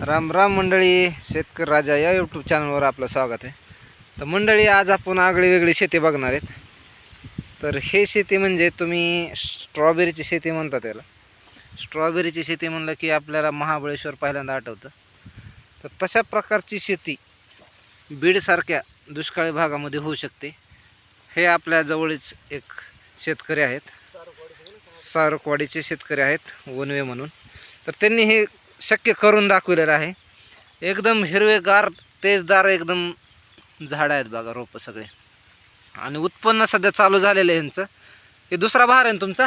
राम राम मंडळी, शेतकरी राजा या यूट्यूब चॅनलवर आपलं स्वागत आहे. तर मंडळी, आज आपण आगळी वेगळी शेती बघणार आहेत. तर हे शेती म्हणजे तुम्ही स्ट्रॉबेरीची शेती म्हणता त्याला. स्ट्रॉबेरीची शेती म्हणलं की आपल्याला महाबळेश्वर पहिल्यांदा आठवतं. तर तशा प्रकारची शेती बीडसारख्या दुष्काळी भागामध्ये होऊ शकते. हे आपल्या जवळच एक शेतकरी आहेत, सारकवाडीचे शेतकरी आहेत, वनवे म्हणून. तर त्यांनी हे शक्य करून दाखवलेलं आहे. एकदम हिरवेगार तेजदार एकदम झाडं आहेत बघा, रोपं सगळे. आणि उत्पन्न सध्या चालू झालेलं आहे ह्यांचं. हे दुसरा बहार आहे ना तुमचा?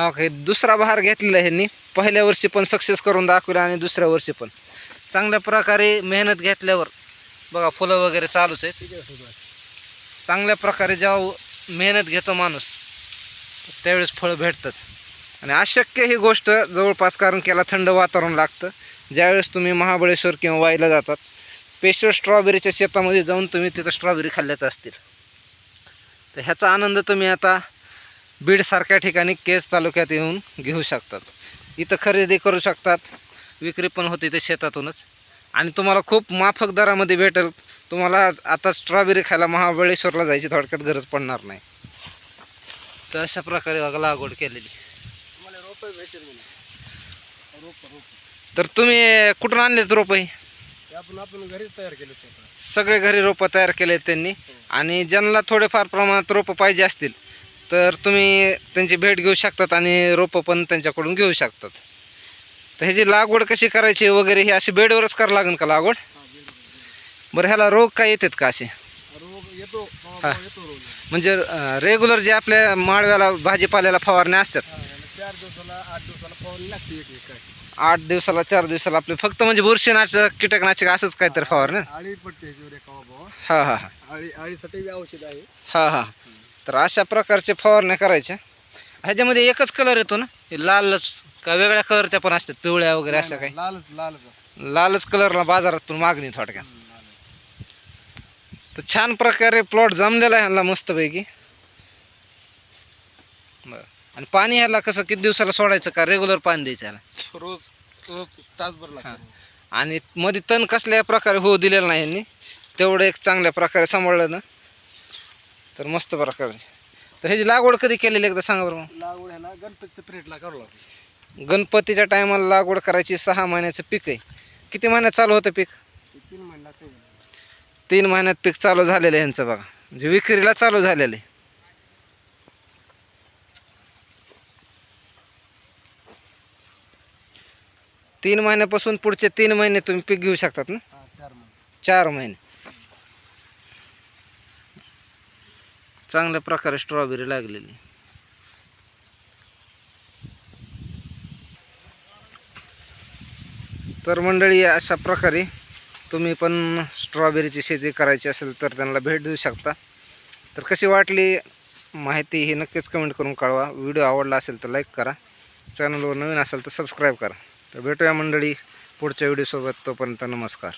ओके, दुसरा बहार घेतलेला आहे ह्यांनी. पहिल्या वर्षी पण सक्सेस करून दाखवलं आणि दुसऱ्या वर्षी पण चांगल्या प्रकारे मेहनत घेतल्यावर बघा फुलं वगैरे चालूच आहेत. चांगल्या प्रकारे जेव्हा मेहनत घेतो माणूस त्यावेळेस फळं भेटतंच. आणि अशक्य ही गोष्ट जवळपास, कारण त्याला थंड वातावरण लागतं. ज्यावेळेस तुम्ही महाबळेश्वर किंवा वाईला जातात, स्पेशल स्ट्रॉबेरीच्या शेतामध्ये जाऊन तुम्ही तिथं स्ट्रॉबेरी खाल्ल्याच असतील. तर ह्याचा आनंद तुम्ही आता बीडसारख्या ठिकाणी केज तालुक्यात येऊन घेऊ शकतात. इथं खरेदी करू शकतात, विक्री पण होते इथे शेतातूनच. आणि तुम्हाला खूप माफक दरामध्ये भेटेल. तुम्हाला आता स्ट्रॉबेरी खायला महाबळेश्वरला जायची थोडक्यात गरज पडणार नाही. तर अशा प्रकारे बघा लागवड केलेली. तर तुम्ही कुठून आणलेत रोप? आपण घरीच तयार केले. सगळे घरी रोपं तयार केले त्यांनी. आणि ज्यांना थोडेफार प्रमाणात रोपं पाहिजे असतील तर तुम्ही त्यांची भेट घेऊ शकतात आणि रोपं पण त्यांच्याकडून घेऊ शकतात. तर ह्याची लागवड कशी करायची वगैरे हे अशी बेडवरच करावं लागेल का लागवड? बरं, ह्याला रोग काय येतात का असे? रोग येतो. हां, म्हणजे रेग्युलर जे आपल्या माळव्याला भाजीपाल्याला फवारण्या असतात 4 दिवसाला 8 दिवसाला फवारणी लागते. एक 8 दिवसाला 4 दिवसाला आपले फक्त म्हणजे बुरशीनाशक कीटकनाशक असंच काहीतरी फवारण्या. आळी पट्टी ह्याच्यावर एका बाबा. हां हां हां आळीसाठी औषध आहे. हां हां. तर अशा प्रकारचे फवारण्या करायच्या. ह्याच्यामध्ये एकच कलर येतो ना? हे लालच का वेगळ्या कलरच्या पण असतात, पिवळ्या वगैरे अशा काही? लालच कलरला बाजारातून मागणी थोडक्यात. तर छान प्रकारे प्लॉट जमलेला आहे ह्याला मस्तपैकी. बरं, आणि पाणी ह्याला कसं किती दिवसाला सोडायचं का रेग्युलर पाणी द्यायचं ह्याला? रोज रोज तासभर लागतो. आणि मध्ये तण कसल्या प्रकारे होऊ दिलेलं नाही यांनी, तेवढं एक चांगल्या प्रकारे सांभाळलं ना तर मस्त प्रकारे. तर ह्याची लागवड कधी केलेली एकदा सांगा बरं. लागवड ह्याला गणपतीच्या पिरियडला करावं लागतं. गणपतीच्या टायमाला लागवड करायची. 6 महिन्याचं पीक आहे. किती महिन्यात चालू होतं पीक? 3 महिने लागते. 3 महिन्यात पीक चालू झालेलं आहे ह्यांचं बघा, म्हणजे विक्रीला चालू झालेलं आहे. तीन महिन्यापासून पुढचे 3 महिने तुम्ही पीक घेऊ शकतात ना? 4 महिने. 4 महिने चांगल्या प्रकारे स्ट्रॉबेरी लागलेली. तर मंडळी, अशा प्रकारे तुम्ही पण स्ट्रॉबेरीची शेती करायची असेल तर त्यांना भेट देऊ शकता. तर कशी वाटली माहिती ही नक्कीच कमेंट करून कळवा. व्हिडिओ आवडला असेल तर लाईक करा. चॅनलवर नवीन असेल तर सबस्क्राईब करा. तर भेटूया मंडळी पुढच्या व्हिडिओसोबत. तोपर्यंत नमस्कार.